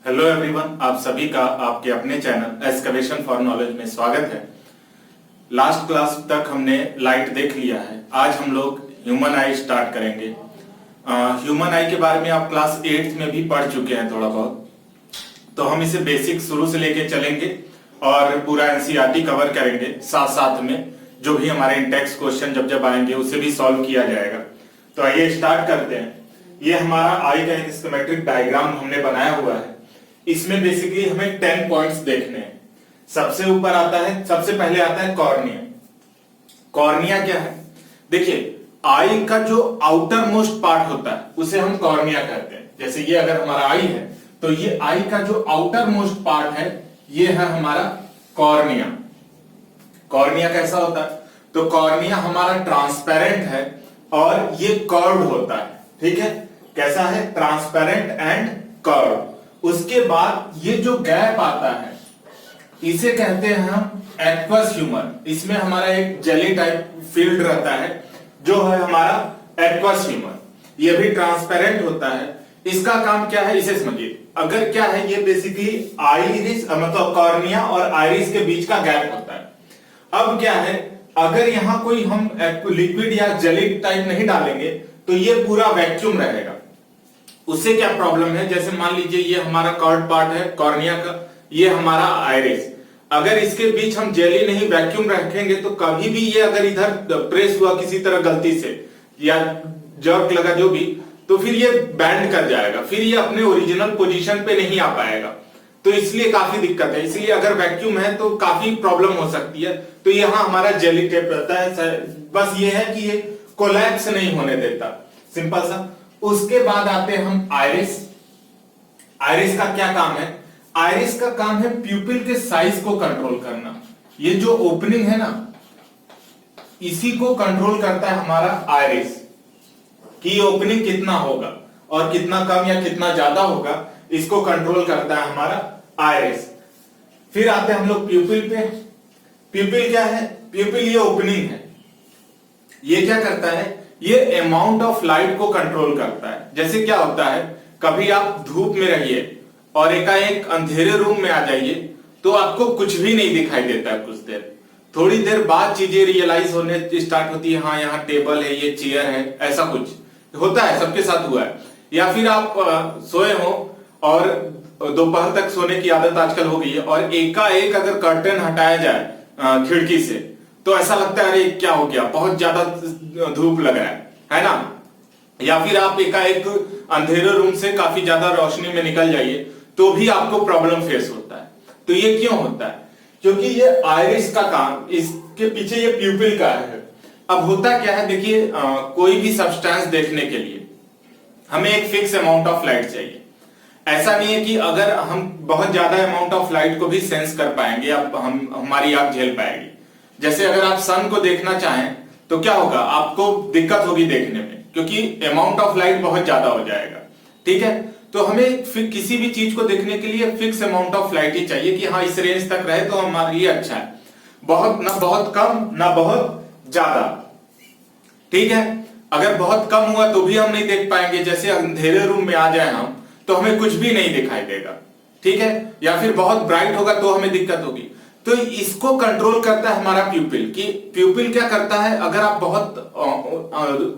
Hello everyone, आप सभी का आपके अपने चैनल एक्सकवेशन फॉर नॉलेज में स्वागत है। लास्ट क्लास तक हमने लाइट देख लिया है। आज हम लोग ह्यूमन आई स्टार्ट करेंगे। ह्यूमन आई के बारे में आप क्लास 8th में भी पढ़ चुके हैं थोड़ा बहुत, तो हम इसे बेसिक शुरू से लेके चलेंगे और पूरा एनसीईआरटी कवर करेंगे। साथ साथ में जो भी हमारे इंटेक्स क्वेश्चन जब जब आएंगे उसे भी सॉल्व किया जाएगा। तो आइए स्टार्ट करते हैं। ये हमारा आई का एक स्कीमेटिक डायग्राम हमने बनाया हुआ है। इसमें बेसिकली हमें 10 पॉइंट्स देखने हैं। सबसे ऊपर आता है, सबसे पहले आता है कॉर्निया। कॉर्निया क्या है? देखिए, आई का जो आउटर मोस्ट पार्ट होता है उसे हम कॉर्निया कहते हैं। जैसे ये अगर हमारा आई है तो ये आई का जो आउटर मोस्ट पार्ट है ये है हमारा कॉर्निया। कॉर्निया कैसा होता है? तो कॉर्निया हमारा ट्रांसपेरेंट है और ये कर्व्ड होता है। ठीक है, कैसा है? Transparent and curved. उसके बाद ये जो गैप आता है इसे कहते हैं हम एक्वस ह्यूमर। इसमें हमारा एक जेली टाइप फील्ड रहता है जो है हमारा एक्वस ह्यूमर। ये भी ट्रांसपेरेंट होता है। इसका काम क्या है इसे समझिए। अगर क्या है, ये बेसिकली आइरिस मतलब कॉर्निया और आइरिस के बीच का गैप होता है। अब क्या है, अगर यहां कोई हम लिक्विड या जेली टाइप नहीं डालेंगे तो ये पूरा वैक्यूम रहेगा। उससे क्या प्रॉब्लम है? जैसे मान लीजिए ये हमारा कर्व्ड पार्ट है कॉर्निया का, ये हमारा आइरिस। अगर इसके बीच हम जेली नहीं वैक्यूम रखेंगे तो कभी भी ये अगर इधर प्रेस हुआ किसी तरह गलती से या जर्क लगा जो भी, तो फिर ये बैंड कर जाएगा, फिर ये अपने ओरिजिनल पोजीशन पे नहीं आ पाएगा। तो इसलिए काफी दिक्कत है। इसलिए अगर वैक्यूम है तो काफी प्रॉब्लम हो सकती है। तो यहां हमारा जेली टेप रहता है। बस ये है कि ये कोलैप्स नहीं होने देता, सिंपल सा। उसके बाद आते हैं हम आइरिस। आइरिस का क्या काम है? आइरिस का काम है प्यूपिल के साइज को कंट्रोल करना। ये जो ओपनिंग है ना, इसी को कंट्रोल करता है हमारा आइरिस कि ओपनिंग कितना होगा और कितना कम या कितना ज्यादा होगा, इसको कंट्रोल करता है हमारा आइरिस। फिर आते हैं हम लोग प्यूपिल पे। प्यूपिल क्या है? प्यूपिल ये ओपनिंग है। ये क्या करता है? ये अमाउंट ऑफ लाइट को कंट्रोल करता है। जैसे क्या होता है, कभी आप धूप में रहिए और एकाएक अंधेरे रूम में आ जाइए तो आपको कुछ भी नहीं दिखाई देता है कुछ देर। थोड़ी देर बाद चीजें रियलाइज होने स्टार्ट होती है, हाँ यहाँ टेबल है, ये चेयर है, ऐसा कुछ होता है, सबके साथ हुआ है। या फिर आप सोए हो और दोपहर तक सोने की आदत आजकल हो गई है और एकाएक अगर कर्टन हटाया जाए खिड़की से तो ऐसा लगता है अरे क्या हो गया, बहुत ज्यादा धूप लग रहा है ना। या फिर आप एकाएक अंधेरे रूम से काफी ज्यादा रोशनी में निकल जाइए तो भी आपको प्रॉब्लम फेस होता है। तो ये क्यों होता है? क्योंकि ये आइरिस का काम, इसके पीछे ये प्यूपिल का है। अब होता क्या है, देखिए कोई भी सब्सटेंस देखने के लिए हमें एक फिक्स अमाउंट ऑफ लाइट चाहिए। ऐसा नहीं है कि अगर हम बहुत ज्यादा अमाउंट ऑफ लाइट को भी सेंस कर पाएंगे या हमारी आंख झेल पाएगी। जैसे अगर आप सन को देखना चाहें तो क्या होगा, आपको दिक्कत होगी देखने में क्योंकि अमाउंट ऑफ लाइट बहुत ज्यादा हो जाएगा। ठीक है, तो हमें फिर किसी भी चीज को देखने के लिए फिक्स अमाउंट ऑफ लाइट ही चाहिए कि हाँ इस रेंज तक रहे तो हमारे लिए अच्छा है। बहुत ना बहुत कम ना बहुत ज्यादा। ठीक है, अगर बहुत कम हुआ तो भी हम नहीं देख पाएंगे। जैसे अंधेरे रूम में आ जाए हम तो हमें कुछ भी नहीं दिखाई देगा। ठीक है, या फिर बहुत ब्राइट होगा तो हमें दिक्कत होगी। तो इसको कंट्रोल करता है हमारा प्यूपिल। कि प्यूपिल क्या करता है, अगर आप बहुत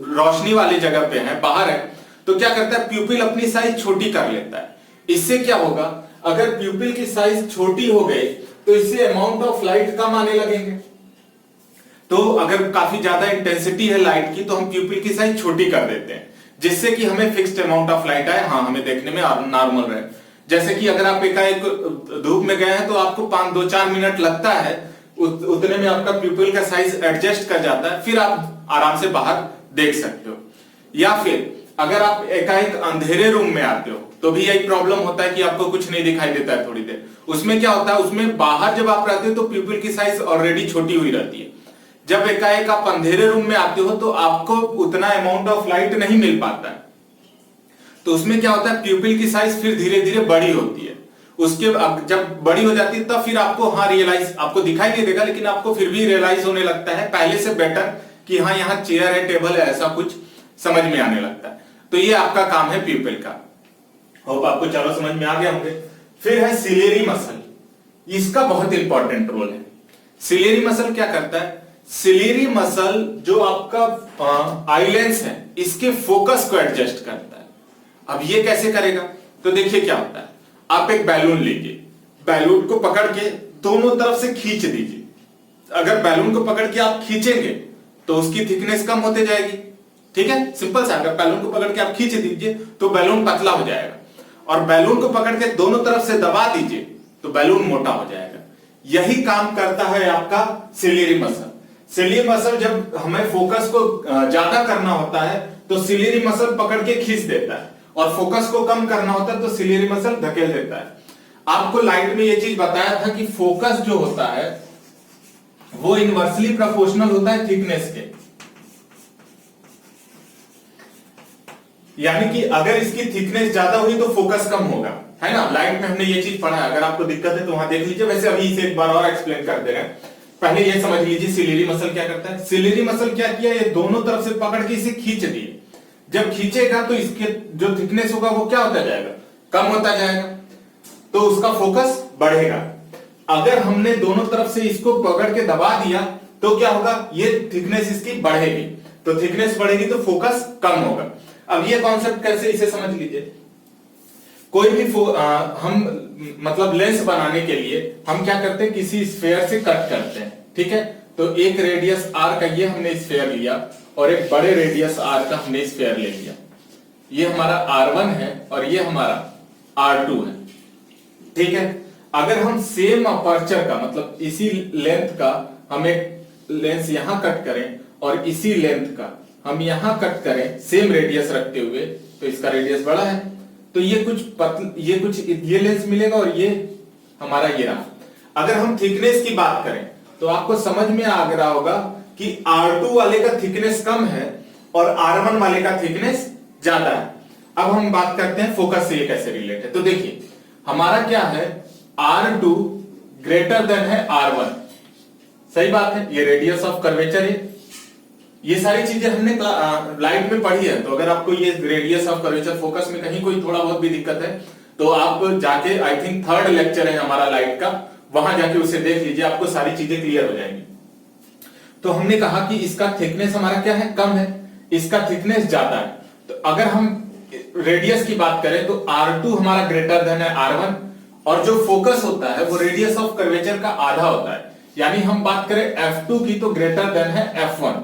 रोशनी वाली जगह पे हैं, बाहर है, तो क्या करता है प्यूपिल अपनी साइज छोटी कर लेता है। इससे क्या होगा, अगर प्यूपिल की साइज छोटी हो गई तो इससे अमाउंट ऑफ लाइट कम आने लगेंगे। तो अगर काफी ज्यादा इंटेंसिटी है लाइट की तो हम प्यूपिल की साइज छोटी कर देते हैं जिससे कि हमें फिक्स्ड अमाउंट ऑफ लाइट आए, हाँ हमें देखने में नॉर्मल रहे। जैसे कि अगर आप एकाएक धूप में गए हैं तो आपको 5-2-4 मिनट लगता है, उतने में आपका प्यूपिल का साइज एडजस्ट कर जाता है, फिर आप आराम से बाहर देख सकते हो। या फिर अगर आप एकाएक अंधेरे रूम में आते हो तो भी यही प्रॉब्लम होता है कि आपको कुछ नहीं दिखाई देता है थोड़ी देर। उसमें क्या होता है, उसमें बाहर जब आप रहते हो तो प्यूपिल की साइज ऑलरेडी छोटी हुई रहती है। जब एकाएक आप अंधेरे रूम में आते हो तो आपको उतना अमाउंट ऑफ लाइट नहीं मिल पाता है। तो उसमें क्या होता है, प्यूपिल की साइज फिर धीरे धीरे बड़ी होती है। उसके जब बड़ी हो जाती है तब फिर आपको हाँ रियलाइज, आपको दिखाई नहीं देगा लेकिन आपको फिर भी रियलाइज होने लगता है पहले से बेटर कि हाँ यहाँ चेयर है, टेबल है, ऐसा कुछ समझ में आने लगता है। तो ये आपका काम है प्यूपिल का। होप आपको चलो समझ में आ गया होंगे। फिर है सिलेरी मसल, इसका बहुत इंपॉर्टेंट रोल है। सिलेरी मसल क्या करता है? सिलेरी मसल जो आपका आई लेंस है इसके फोकस को एडजस्ट करता है। अब ये कैसे करेगा? तो देखिए क्या होता है, आप एक बैलून लीजिए, बैलून को पकड़ के दोनों तरफ से खींच दीजिए। अगर बैलून को पकड़ के आप खींचेंगे तो उसकी थिकनेस कम होते जाएगी, ठीक है, सिंपल सा। अगर बैलून को पकड़ के आप खींच दीजिए तो बैलून पतला हो जाएगा, और बैलून को पकड़ के दोनों तरफ से दबा दीजिए तो बैलून मोटा हो जाएगा। यही काम करता है आपका सिलेरी मसल। सिलेरी मसल जब हमें फोकस को ज्यादा करना होता है तो सिलेरी मसल पकड़ के खींच देता है, और फोकस को कम करना होता है तो सिलेरी मसल धकेल देता है। आपको लाइट में यह चीज बताया था कि फोकस जो होता है वो इनवर्सली प्रोपोर्शनल होता है थिकनेस के, यानी कि अगर इसकी थिकनेस ज्यादा हुई तो फोकस कम होगा, है ना। लाइट में हमने ये चीज पढ़ा है, अगर आपको दिक्कत है तो वहां देख लीजिए। वैसे अभी इसे एक बार और एक्सप्लेन कर दे रहे हैं। पहले ये समझ लीजिए सिलेरी मसल क्या करता है। सिलेरी मसल क्या किया, ये दोनों तरफ से पकड़ के इसे खींच दिए। जब खींचेगा तो इसके जो थिकनेस होगा वो क्या होता जाएगा, कम होता जाएगा, तो उसका फोकस बढ़ेगा। अगर हमने दोनों तरफ से इसको पकड़ के दबा दिया तो क्या होगा, ये थिकनेस इसकी बढ़ेगी, तो थिकनेस बढ़ेगी तो फोकस कम होगा। अब ये कॉन्सेप्ट कैसे, इसे समझ लीजिए। कोई भी हम मतलब लेंस बनाने के लिए हम क्या करते हैं, किसी स्फेयर से कट करते हैं, ठीक है। तो एक रेडियस आर का ये हमने स्फेयर लिया और एक बड़े रेडियस आर का हमने स्फेयर ले लिया। ये हमारा R1 है और ये हमारा R2 है, ठीक है। अगर हम सेम अपर्चर का मतलब इसी लेंथ का हम एक लेंस यहां कट करें और इसी लेंथ का हम यहां कट करें सेम रेडियस रखते हुए, तो इसका रेडियस बड़ा है, तो ये लेंस मिलेगा और ये हमारा ये रहा। अगर हम थिकनेस की बात करें तो आपको समझ में आ रहा होगा कि R2 वाले का थिकनेस कम है और R1 वाले का थिकनेस ज्यादा है। अब हम बात करते हैं फोकस से ये कैसे रिलेट है। तो देखिए हमारा क्या है, R2 ग्रेटर देन है R1, सही बात है, ये रेडियस ऑफ कर्वेचर है। ये सारी चीजें हमने लाइट में पढ़ी है, तो अगर आपको ये रेडियस ऑफ कर्वेचर फोकस में कहीं कोई थोड़ा बहुत भी दिक्कत है तो आप जाके, आई थिंक 3rd लेक्चर है हमारा लाइट का, वहां जाके उसे देख लीजिए, आपको सारी चीजें क्लियर हो जाएंगी। तो हमने कहा कि इसका थिकनेस हमारा क्या है, कम है, इसका थिकनेस ज्यादा है। तो अगर हम रेडियस की बात करें तो R2 हमारा ग्रेटर देन है R1, और जो फोकस होता है वो रेडियस ऑफ कर्वेचर का आधा होता है। यानी हम बात करें F2 की तो ग्रेटर देन है F1,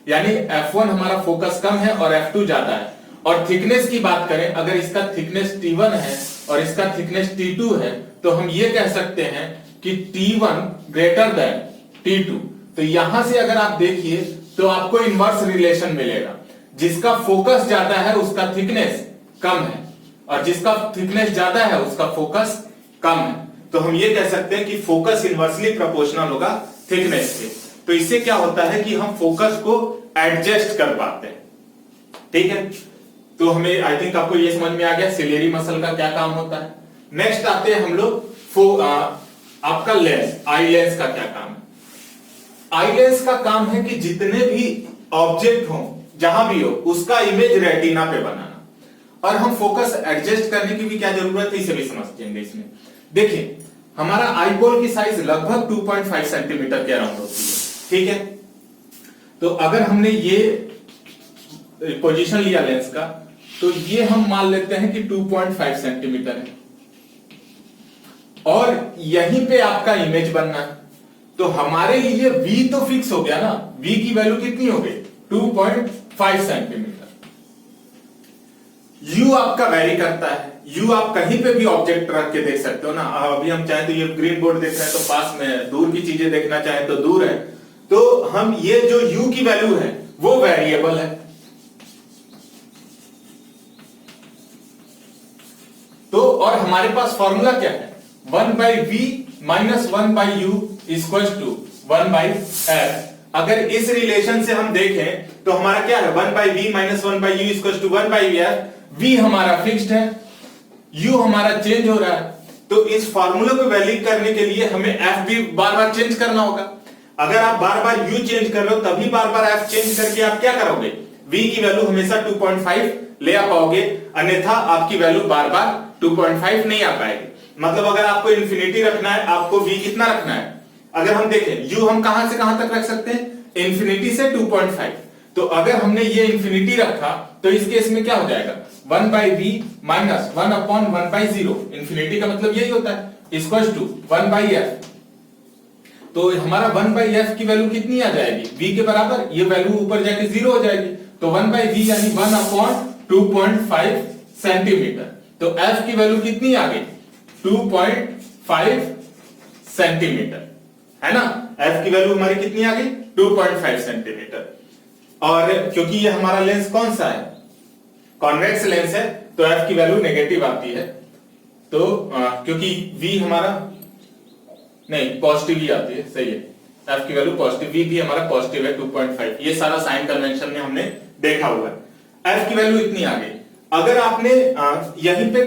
यानी F1 हमारा फोकस कम है और F2 ज्यादा है। और थिकनेस की बात करें, अगर इसका थिकनेस T1 है और इसका थिकनेस T2 है तो हम ये कह सकते हैं कि T1 ग्रेटर देन T2। तो यहां से अगर आप देखिए तो आपको इनवर्स रिलेशन मिलेगा, जिसका फोकस ज्यादा है उसका थिकनेस कम है और जिसका थिकनेस ज्यादा है उसका फोकस कम है। तो हम ये कह सकते हैं कि फोकस इनवर्सली प्रोपोर्शनल होगा थिकनेस के। तो इससे क्या होता है कि हम फोकस को एडजस्ट कर पाते हैं, ठीक है। तो हमें आई थिंक आपको ये समझ में आ गया सिलेरी मसल का क्या काम होता है। नेक्स्ट आते हैं हम लोग आपका लेंस, आई लेंस का क्या काम है। आई लेंस का काम है कि जितने भी ऑब्जेक्ट हो जहां भी हो उसका इमेज रेटिना पे बनाना, और हम फोकस एडजस्ट करने की भी क्या जरूरत है इसे भी समझेंगे इसमें। देखिए हमारा आईबॉल की साइज लगभग 2.5 सेंटीमीटर के अराउंड होती है, ठीक है। तो अगर हमने ये पोजीशन लिया लेंस का तो ये हम मान लेते हैं कि 2.5 सेंटीमीटर है और यहीं पे आपका इमेज बनना है। तो हमारे लिए V तो फिक्स हो गया ना, V की वैल्यू कितनी हो गई 2.5 सेंटीमीटर। U आपका वेरी करता है, U आप कहीं पे भी ऑब्जेक्ट रख के देख सकते हो ना। अभी हम चाहे तो ये ग्रीन बोर्ड देख रहे हैं तो पास में, दूर की चीजें देखना चाहे तो दूर है। तो हम ये जो U की वैल्यू है वो वेरिएबल है। तो और हमारे पास फॉर्मूला क्या है, 1/v minus 1/u equal to 1/f। अगर इस रिलेशन से हम देखें तो हमारा क्या है, 1/v minus 1/u equal to 1/f। v हमारा फिक्स्ड है, u हमारा चेंज हो रहा है। तो इस फॉर्मूले को वैलिड करने के लिए हमें f भी बार बार चेंज करना होगा। अगर आप बार बार u चेंज कर रहे हो तभी बार बार f चेंज करके आप क्या करोगे, v की वैल्यू हमेशा 2.5 ले आ पाओगे, अन्यथा आपकी वैल्यू बार बार 2.5 नहीं आ पाएगी। मतलब अगर आपको इन्फिनिटी रखना है, आपको v कितना रखना है? अगर हम देखें u हम कहां से कहां तक रख सकते हैं? इन्फिनिटी से 2.5। तो अगर हमने ये इन्फिनिटी रखा तो इस केस में क्या हो जाएगा? 1/v minus 1/1/0। इन्फिनिटी का मतलब यही होता है, इक्वल टू 1/f। तो हमारा 1/f की वैल्यू कितनी आ जाएगी? v के बराबर। ये वैल्यू ऊपर जाके 0 हो जाएगी, तो 1/v यानी 1/2.5 सेंटीमीटर। तो f की वैल्यू कितनी आ गई? 2.5 सेंटीमीटर, है ना? f की वैल्यू हमारी कितनी आ गई? 2.5 सेंटीमीटर। और क्योंकि ये हमारा लेंस कौन सा है? कॉन्वेक्स लेंस है, तो f की वैल्यू नेगेटिव आती है। तो क्योंकि v हमारा नहीं पॉजिटिव ही आती है, सही है, f की वैल्यू पॉजिटिव, v भी हमारा पॉजिटिव है 2.5। ये सारा साइन कन्वेंशन में हमने देखा हुआ है। f की वैल्यू इतनी आ गई। अगर आपने यहीं पे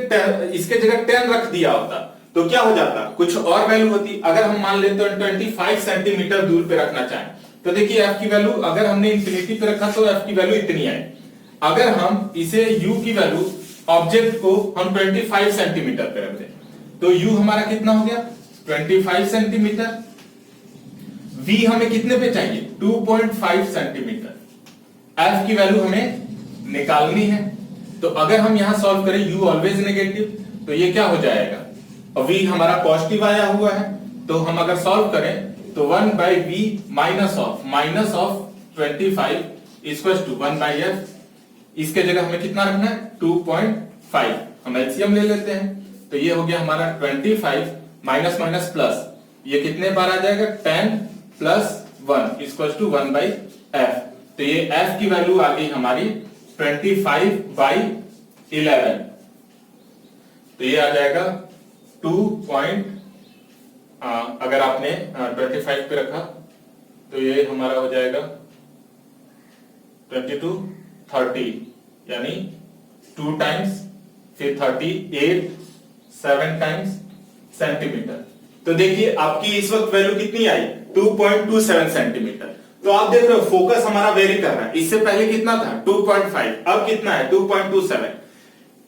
इसके जगह 10 रख दिया होता तो क्या हो जाता? कुछ और वैल्यू होती। अगर हम मान लेते हैं 25 सेंटीमीटर दूर पे रखना चाहें तो देखिए f की वैल्यू अगर हमने इंफिनिटी पे रखा तो f की वैल्यू इतनी है। अगर हम इसे u की वैल्यू ऑब्जेक्ट को हम 25 सेंटीमीटर पे रख दें तो u हमारा कितना हो गया? 25 सेंटीमीटर। v हमें कितने पे चाहिए? 2.5 सेंटीमीटर। f की वैल्यू हमें निकालनी है। तो अगर हम यहां सॉल्व करें u ऑलवेज नेगेटिव, तो ये क्या हो जाएगा? और v हमारा पॉजिटिव आया हुआ है, तो हम अगर सॉल्व करें तो 1/v minus of 25 equal to 1/f। इसके जगह हमें कितना रखना है? 2.5। हम एलसीएम ले लेते हैं, तो ये हो गया हमारा 25 माइनस माइनस प्लस, ये कितने बार आ जाएगा? 10 प्लस 1 इक्वल टू 1/f। तो ये f की वैल्यू आ गई हमारी 25/11। तो ये आ जाएगा 2. अगर आपने 25 पे रखा तो ये हमारा हो जाएगा 22 30, यानी 2 टाइम्स फिर 38 7 टाइम्स सेंटीमीटर। तो देखिए आपकी इस वक्त वैल्यू कितनी आई? 2.27 सेंटीमीटर। तो आप देख रहे हो फोकस हमारा वेरी कर रहा है। इससे पहले कितना था? 2.5, अब कितना है? 2.27।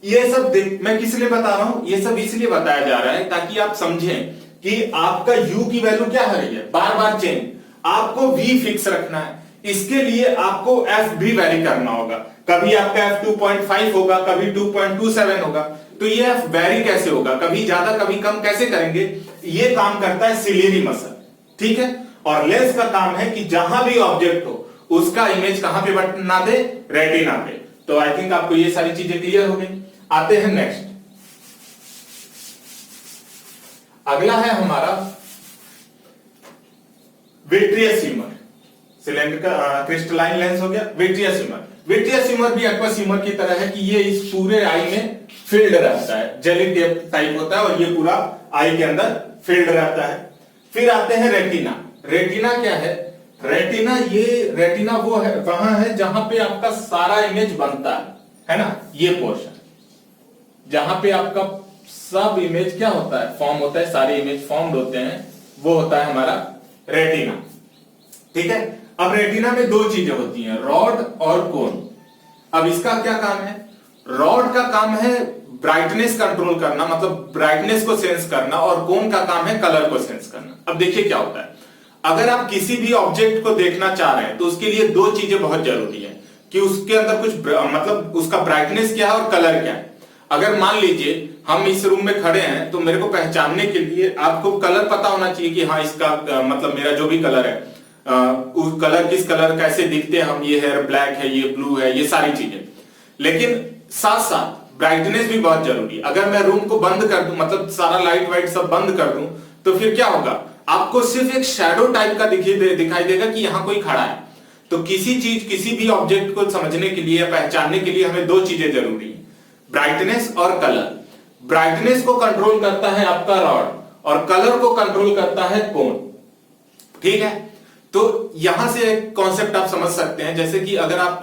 ये सब मैं किस लिए बता रहा हूं? ये सब इसलिए बताया जा रहा है ताकि आप समझें कि आपका u की वैल्यू क्या हो रही है, बार बार चेंज। आपको v फिक्स रखना है, इसके लिए आपको f भी वेरी करना होगा। कभी आपका f 2.5 होगा, कभी 2.27 होगा। तो ये f वेरी कैसे होगा? कभी ज्यादा कभी कम कैसे करेंगे? ये काम करता है सिलियरी मसल, ठीक है। और लेंस का काम है कि जहां भी ऑब्जेक्ट हो उसका इमेज कहां पे बना दे? रेटिना पे। तो आई थिंक आपको ये सारी चीजें क्लियर हो गई। आते हैं नेक्स्ट। अगला है हमारा विट्रियस ह्यूमर। सिलेंडर का क्रिस्टलाइन लेंस हो गया, विट्रियस ह्यूमर। विट्रियस ह्यूमर भी एक्वस ह्यूमर की तरह है कि ये इस पूरे आई में फिल्ड रहता है, जेली टाइप होता है और ये पूरा आई के अंदर फिल्ड रहता है। फिर आते हैं रेटिना। रेटिना क्या है? रेटिना वो है, वहां है जहां पे आपका सारा इमेज बनता है ना, ये पोर्शन जहां पे आपका सब इमेज क्या होता है? फॉर्म होता है, सारे इमेज फॉर्म्ड होते हैं, वो होता है हमारा रेटिना, ठीक है। अब रेटिना में दो चीजें होती हैं, रॉड और कोन। अब इसका क्या काम है? रॉड का काम है ब्राइटनेस कंट्रोल करना, मतलब ब्राइटनेस को सेंस करना, और कोन का काम है कलर को सेंस करना। अब देखिए क्या होता है, अगर आप किसी भी ऑब्जेक्ट को देखना चाह रहे हैं तो उसके लिए दो चीजें बहुत जरूरी है कि उसके अंदर कुछ मतलब उसका ब्राइटनेस क्या है और कलर क्या है। अगर मान लीजिए हम इस रूम में खड़े हैं तो मेरे को पहचानने के लिए आपको कलर पता होना चाहिए कि हाँ इसका मतलब मेरा जो भी कलर है, उस कलर किस कलर कैसे दिखते हैं हम, ये है ब्लैक है, ये ब्लू है, ये सारी चीजें। लेकिन साथ साथ ब्राइटनेस भी बहुत जरूरी है। अगर मैं रूम को बंद कर दूं, मतलब सारा लाइट वाइट सब बंद कर दूं, तो फिर क्या होगा? आपको सिर्फ एक शैडो टाइप का दिखाई देगा कि यहां कोई खड़ा है। तो किसी चीज, किसी भी ऑब्जेक्ट को समझने के लिए या पहचानने के लिए हमें दो चीजें जरूरी है, ब्राइटनेस और कलर। ब्राइटनेस को कंट्रोल करता है आपका रॉड और कलर को कंट्रोल करता है कोन, ठीक है। तो यहां से एक कॉन्सेप्ट आप समझ सकते हैं, जैसे कि अगर आप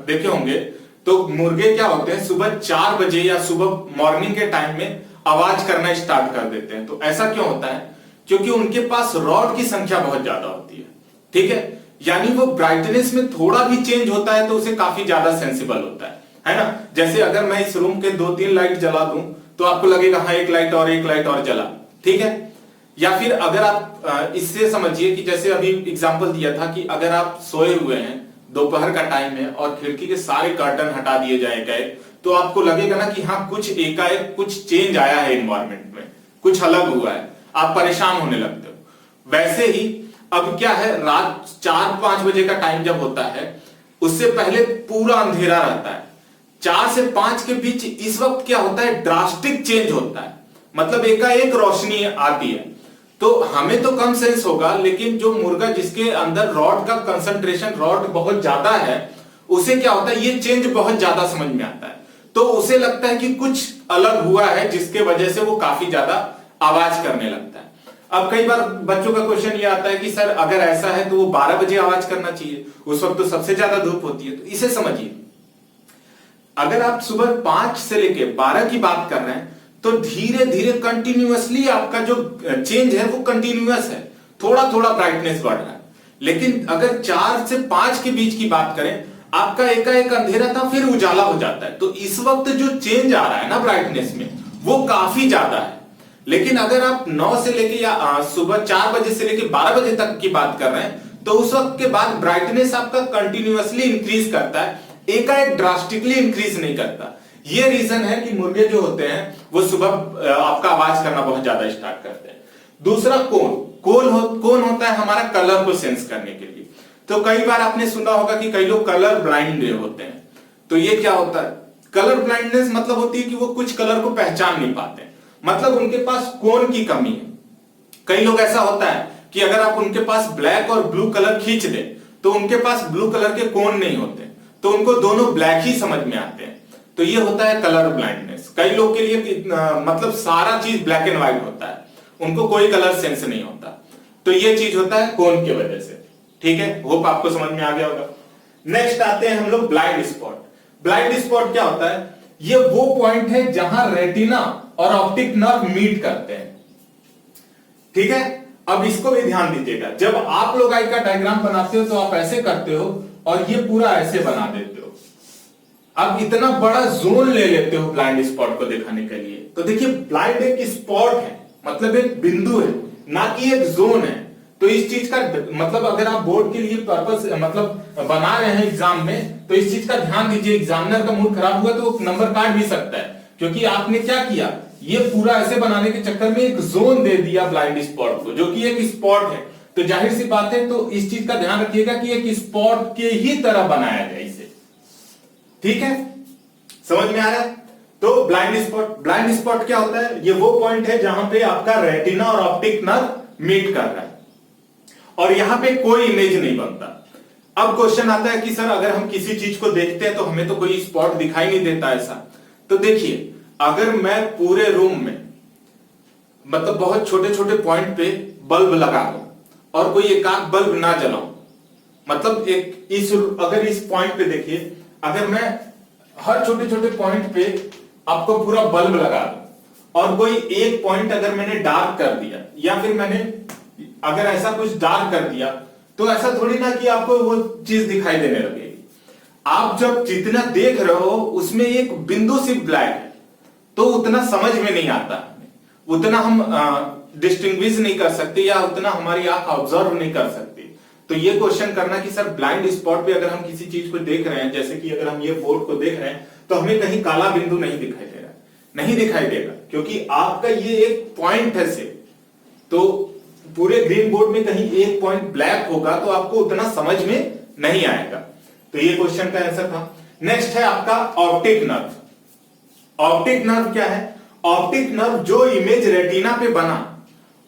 देखे होंगे तो मुर्गे क्या होते हैं, सुबह 4 बजे या सुबह मॉर्निंग के टाइम में आवाज करना स्टार्ट कर देते हैं। तो ऐसा क्यों होता है? क्योंकि उनके पास रॉड की संख्या बहुत ज्यादा होती है, ठीक है। यानी वो ब्राइटनेस में थोड़ा भी चेंज होता है तो उसे काफी ज्यादा सेंसिबल होता है ना। जैसे अगर मैं इस रूम के 2-3 लाइट जला दूं तो आपको लगेगा हाँ एक लाइट और जला, ठीक है। या फिर अगर आप इससे समझिए कि जैसे अभी एग्जांपल दिया था कि अगर आप सोए हुए हैं, दोपहर का टाइम है और खिड़की के सारे कर्टन हटा दिए जाएगा, तो आपको लगेगा ना कि हाँ कुछ एकाएक कुछ चेंज आया है एनवायरमेंट में, कुछ अलग हुआ है, आप परेशान होने लगते हो। वैसे ही अब क्या है, रात 4-5 बजे का टाइम जब होता है, उससे पहले पूरा अंधेरा रहता है। 4 से 5 के बीच इस वक्त क्या होता है, ड्रास्टिक चेंज होता है, मतलब एकाएक रोशनी आती है। तो हमें तो कम सेंस होगा, लेकिन जो मुर्गा जिसके अंदर रॉड का कंसंट्रेशन रॉड बहुत ज्यादा है, उसे क्या होता है, ये चेंज बहुत ज्यादा समझ में आता है। तो उसे लगता है कि कुछ अलग हुआ है, जिसके वजह से वो काफी ज्यादा आवाज करने लगता है। अब कई बार बच्चों का क्वेश्चन ये आता है कि सर अगर ऐसा है तो वो 12 बजे आवाज करना चाहिए, उस वक्त तो सबसे ज्यादा धूप होती है। तो इसे समझिए, अगर आप सुबह 5 से लेके 12 की बात कर रहे हैं, तो धीरे धीरे कंटिन्यूअसली आपका जो चेंज है वो कंटिन्यूअस है, थोड़ा थोड़ा ब्राइटनेस बढ़ रहा है। लेकिन अगर 4 से 5 के बीच की बात करें, आपका एकाएक अंधेरा था फिर उजाला हो जाता है। तो इस वक्त जो चेंज आ रहा है ना ब्राइटनेस में, वो काफी ज्यादा है। लेकिन अगर आप 9 से लेके या सुबह 4 बजे से लेके 12 बजे तक की बात कर रहे हैं, तो उस वक्त के बाद ब्राइटनेस आपका कंटिन्यूअसली इंक्रीज करता है, एकाएक ड्रास्टिकली इंक्रीज नहीं करता। ये रीजन है कि मुर्गे जो होते हैं वो सुबह आपका आवाज करना बहुत ज्यादा स्टार्ट करते हैं। दूसरा कोन होता है हमारा कलर को सेंस करने के लिए। तो कई बार आपने सुना होगा कि कई लोग कलर ब्लाइंड होते हैं। तो ये क्या होता है, कलर ब्लाइंडनेस मतलब होती है कि वो कुछ कलर को पहचान नहीं पाते, मतलब उनके पास कोन की कमी है। कई लोग ऐसा होता है कि अगर आप उनके पास ब्लैक और ब्लू कलर खींच दे, तो उनके पास ब्लू कलर के कोन नहीं होते, तो उनको दोनों ब्लैक ही समझ में आते हैं। तो ये होता है कलर ब्लाइंडनेस। कई लोग के लिए मतलब सारा चीज ब्लैक एंड व्हाइट होता है, उनको कोई कलर सेंस नहीं होता। तो ये चीज होता है कोन की वजह से, ठीक है। होप आपको समझ में आ गया होगा। नेक्स्ट आते हैं हम लोग ब्लाइंड स्पॉट। ब्लाइंड स्पॉट क्या होता है, ये वो पॉइंट है जहां रेटिना और ऑप्टिक नर्व मीट करते हैं, ठीक है। अब इसको भी ध्यान दीजिएगा, जब आप लोग आई का डायग्राम बनाते हो तो आप ऐसे करते हो और ये पूरा ऐसे बना देते हो। अब इतना बड़ा जोन ले लेते हो ब्लाइंड स्पॉट को दिखाने के लिए। तो देखिए, ब्लाइंड एक स्पॉट है, मतलब एक बिंदु है, ना कि एक जोन है। तो इस चीज का मतलब अगर आप बोर्ड के लिए पर्पस मतलब बना रहे हैं एग्जाम में, तो इस चीज का ध्यान दीजिए। एग्जामिनर का मूड खराब हुआ तो नंबर काट भी सकता है, क्योंकि आपने क्या किया, ये पूरा ऐसे बनाने के चक्कर में एक जोन दे दिया ब्लाइंड स्पॉट को, जो कि एक स्पॉट है। तो जाहिर सी बात है, तो इस चीज का ध्यान रखिएगा कि एक स्पॉट के ही तरह बनाया जाए इसे, ठीक है। समझ में आ रहा है। तो ब्लाइंड स्पॉट क्या होता है, ये वो पॉइंट है जहां पे आपका रेटिना और ऑप्टिक नर्व मीट कर रहा है और यहां पे कोई इमेज नहीं बनता। अब क्वेश्चन आता है कि सर अगर हम किसी चीज को देखते हैं तो हमें तो कोई स्पॉट दिखाई नहीं देता ऐसा। तो देखिए, अगर मैं पूरे रूम में मतलब बहुत छोटे छोटे पॉइंट पे बल्ब लगा दूं और कोई एकाक बल्ब ना जलाऊं, मतलब अगर इस पॉइंट पे देखिए, अगर मैं हर छोटे छोटे पॉइंट पे आपको पूरा बल्ब लगा दूं और कोई एक पॉइंट अगर मैंने डार्क कर दिया, या फिर मैंने अगर ऐसा कुछ डार्क कर दिया, तो ऐसा थोड़ी ना कि आपको वो चीज दिखाई देने लगेगी। आप जब जितना देख रहे हो उसमें एक बिंदु सिर्फ ब्लैक है, तो उतना समझ में नहीं आता, उतना हम डिस्टिंग्विश नहीं कर सकते, या उतना हमारी आंख ऑब्जर्व नहीं कर सकती। तो ये क्वेश्चन करना कि सर ब्लाइंड स्पॉट पे अगर हम किसी चीज को देख रहे हैं, जैसे कि अगर हम ये बोर्ड को देख रहे हैं, तो हमें कहीं काला बिंदु नहीं दिखाई दे रहा, नहीं दिखाई देगा, क्योंकि आपका ये एक पॉइंट है से। तो पूरे ग्रीन बोर्ड में कहीं एक पॉइंट ब्लैक होगा तो आपको उतना समझ में नहीं आएगा। तो ये क्वेश्चन का आंसर था। नेक्स्ट है आपका ऑप्टिक नर्व। ऑप्टिक नर्व क्या है, ऑप्टिक नर्व जो इमेज रेटिना पे बना,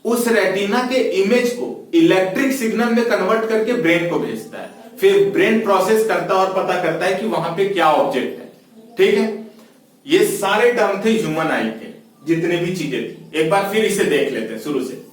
उस रेटिना के इमेज को इलेक्ट्रिक सिग्नल में कन्वर्ट करके ब्रेन को भेजता है, फिर ब्रेन प्रोसेस करता और पता करता है कि वहां पे क्या ऑब्जेक्ट है, ठीक है। ये सारे टर्म थे ह्यूमन आई के, जितने भी चीजें थी। एक बार फिर इसे देख लेते हैं शुरू से।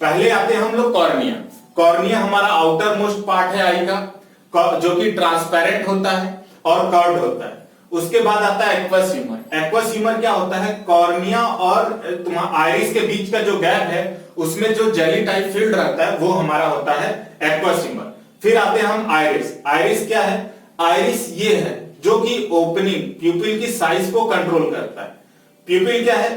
पहले आते हैं हम लोग कॉर्निया। कॉर्निया हमारा आउटर मोस्ट पार्ट है आई का, जो कि ट्रांसपेरेंट होता है और कर्व्ड होता है। उसके बाद आता है एक्वस ह्यूमर। एक्वस ह्यूमर क्या होता है, कॉर्निया और आइरिस के बीच का जो गैप है, उसमें जो जेली टाइप फील्ड रहता है, वो हमारा होता है एक्वस ह्यूमर। फिर आते हैं हम आइरिस। आइरिस क्या है, आइरिस ये है जो कि ओपनिंग प्यूपिल की साइज को कंट्रोल करता है। प्यूपिल क्या है?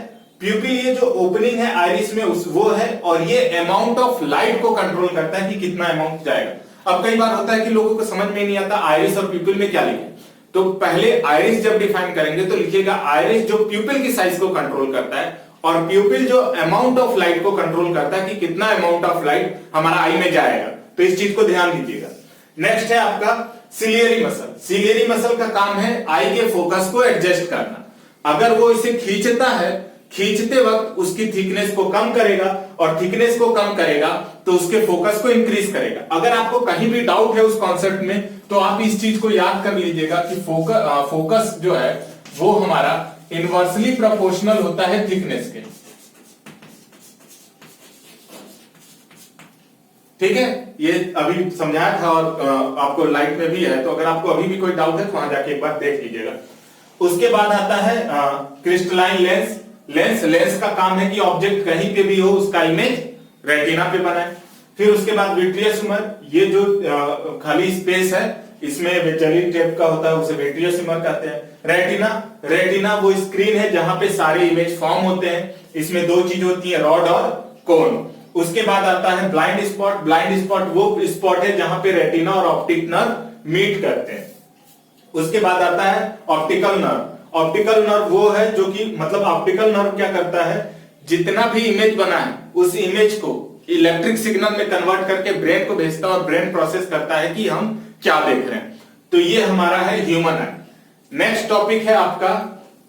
प्यूपिल ये जो ओपनिंग है आइरिस में वो है, और ये अमाउंट ऑफ लाइट को कंट्रोल करता है कि कितना अमाउंट जाएगा। अब कई बार होता है कि लोगों को समझ में नहीं आता आइरिस और प्यूपिल में क्या लिखे, तो पहले आइरिस जब डिफाइन करेंगे तो लिखिएगा आइरिस जो प्यूपिल की साइज को कंट्रोल करता है, और प्यूपिल जो अमाउंट ऑफ लाइट को कंट्रोल करता है कि कितना अमाउंट ऑफ लाइट हमारा आई में जाएगा। तो इस चीज को ध्यान दीजिएगा। नेक्स्ट है आपका सिलियरी मसल। सिलियरी मसल का काम है आई के फोकस को एडजस्ट करना। अगर वो इसे खींचता है, खींचते वक्त उसकी थिकनेस को कम करेगा, और थिकनेस को कम करेगा तो उसके फोकस को इंक्रीज करेगा। अगर आपको कहीं भी डाउट है उस कॉन्सेप्ट में तो आप इस चीज को याद कर लीजिएगा कि फोकस जो है वो हमारा इनवर्सली प्रोपोर्शनल होता है थिकनेस के। ठीक है, ये अभी समझाया था और आपको लाइट में भी है, तो अगर आपको अभी भी कोई डाउट है तो वहां जाके एक बार देख लीजिएगा। उसके बाद आता है क्रिस्टलाइन लेंस। लेंस का काम है कि ऑब्जेक्ट कहीं पे भी हो उसका इमेज रेटिना पे बनाए। फिर उसके बाद विट्रियस ह्यूमर, ये जो खाली स्पेस है इसमें जेली टाइप का होता है उसे विट्रियस ह्यूमर कहते हैं। रेटिना वो स्क्रीन है जहां पे सारे इमेज फॉर्म होते हैं। इसमें दो चीज होती है, रॉड और कोन। उसके बाद आता है ब्लाइंड स्पॉट। ब्लाइंड स्पॉट वो स्पॉट है जहां पे रेटिना और ऑप्टिक नर्व मीट करते हैं। उसके बाद आता है ऑप्टिकल नर्व। ऑप्टिकल नर्व वो है जो कि मतलब ऑप्टिकल नर्व क्या करता है, जितना भी इमेज बना है उस इमेज को इलेक्ट्रिक सिग्नल में कन्वर्ट करके ब्रेन को भेजता है और ब्रेन प्रोसेस करता है कि हम क्या देख रहे हैं। तो ये हमारा है ह्यूमन आई। नेक्स्ट टॉपिक है आपका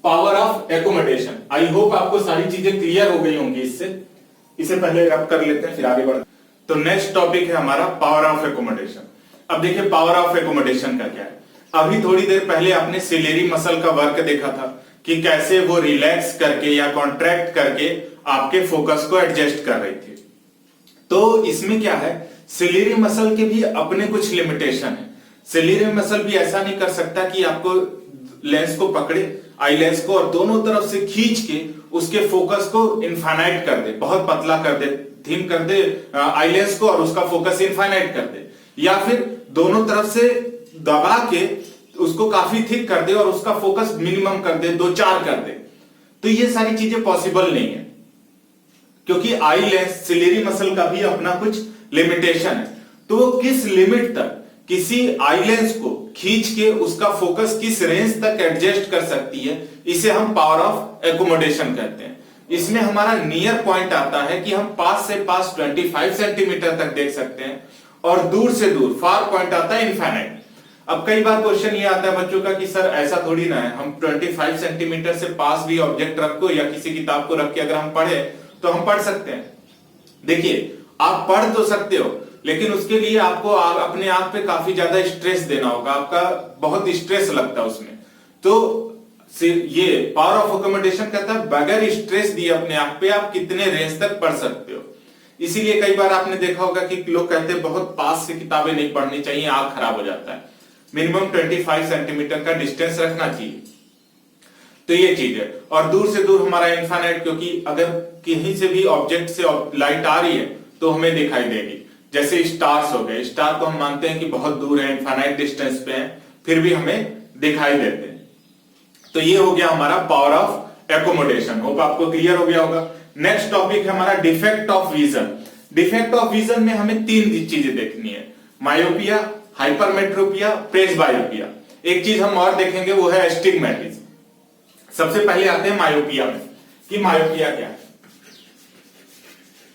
power of accommodation. I hope आपको सारी चीजें क्लियर हो गई होंगी। इसे पहले रब कर लेते हैं फिर आगे बढ़ते हैं। तो नेक्स्ट टॉपिक है हमारा पावर ऑफ एकोमोडेशन। अब देखिए पावर ऑफ एकोमोडेशन का क्या है। अभी थोड़ी देर पहले आपने सिलेरी मसल का वर्क देखा था कि कैसे वो रिलैक्स करके या कॉन्ट्रैक्ट करके आपके फोकस को एडजस्ट कर रही थी। तो इसमें क्या है, सिलेरी मसल के भी अपने कुछ लिमिटेशन है। सिलेरी मसल भी ऐसा नहीं कर सकता कि आपको लेंस को पकड़े, आई लेंस को, और दोनों तरफ से खींच के उसके फोकस को इनफाइनाइट कर दे, बहुत पतला कर दे, थिन कर दे आई लेंस को और उसका फोकस इनफाइनाइट कर दे, या फिर दोनों तरफ से दबा के उसको काफी थिक कर दे और उसका फोकस मिनिमम कर दे, 2-4 कर दे। तो ये सारी चीजें पॉसिबल नहीं है, क्योंकि आई लेंस सिलेरी मसल का भी अपना कुछ लिमिटेशन है। तो वो किस लिमिट तक किसी आई लेंस को खींच के उसका फोकस किस रेंज तक एडजस्ट कर सकती है, इसे हम पावर ऑफ एकोमोडेशन कहते हैं। इसमें हमारा नियर पॉइंट आता है कि हम पास से पास 25 सेंटीमीटर तक देख सकते हैं, और दूर से दूर फार पॉइंट आता है इनफाइनाइट। अब कई बार क्वेश्चन ये आता है बच्चों का कि सर ऐसा थोड़ी ना है, हम 25 सेंटीमीटर से पास भी ऑब्जेक्ट रखो या किसी किताब को रख के अगर हम पढ़े तो हम पढ़ सकते हैं। देखिए आप पढ़ तो सकते हो, लेकिन उसके लिए आपको अपने आप पे काफी ज्यादा स्ट्रेस देना होगा, आपका बहुत स्ट्रेस लगता है उसमें। तो ये पावर ऑफ एकोमोडेशन कहता है बगैर स्ट्रेस दिए अपने आप पे आप कितने रेंज तक पढ़ सकते हो। इसीलिए कई बार आपने देखा होगा कि लोग कहते हैं बहुत पास से किताबें नहीं पढ़नी चाहिए, आंख खराब हो जाता है। मिनिमम 25 सेंटीमीटर का डिस्टेंस रखना चाहिए। तो ये चीज है, और दूर से दूर हमारा इनफाइनाइट, क्योंकि अगर कहीं से भी ऑब्जेक्ट से लाइट आ रही है तो हमें दिखाई देगी। जैसे स्टार्स हो गए, स्टार को हम मानते हैं कि बहुत दूर है, इनफाइनाइट डिस्टेंस पे है, फिर भी हमें दिखाई देते हैं। तो ये हो गया हमारा पावर ऑफ एकोमोडेशन। होप आपको क्लियर हो गया होगा। नेक्स्ट टॉपिक है हमारा defect of vision. Defect of vision में हमें 3 चीजें देखनी है, मायोपिया, हाइपरमेट्रोपिया, प्रेसबायोपिया। एक चीज हम और देखेंगे वो है एस्टिग्मेटिज्म। सबसे पहले आते हैं मायोपिया में कि मायोपिया क्या है।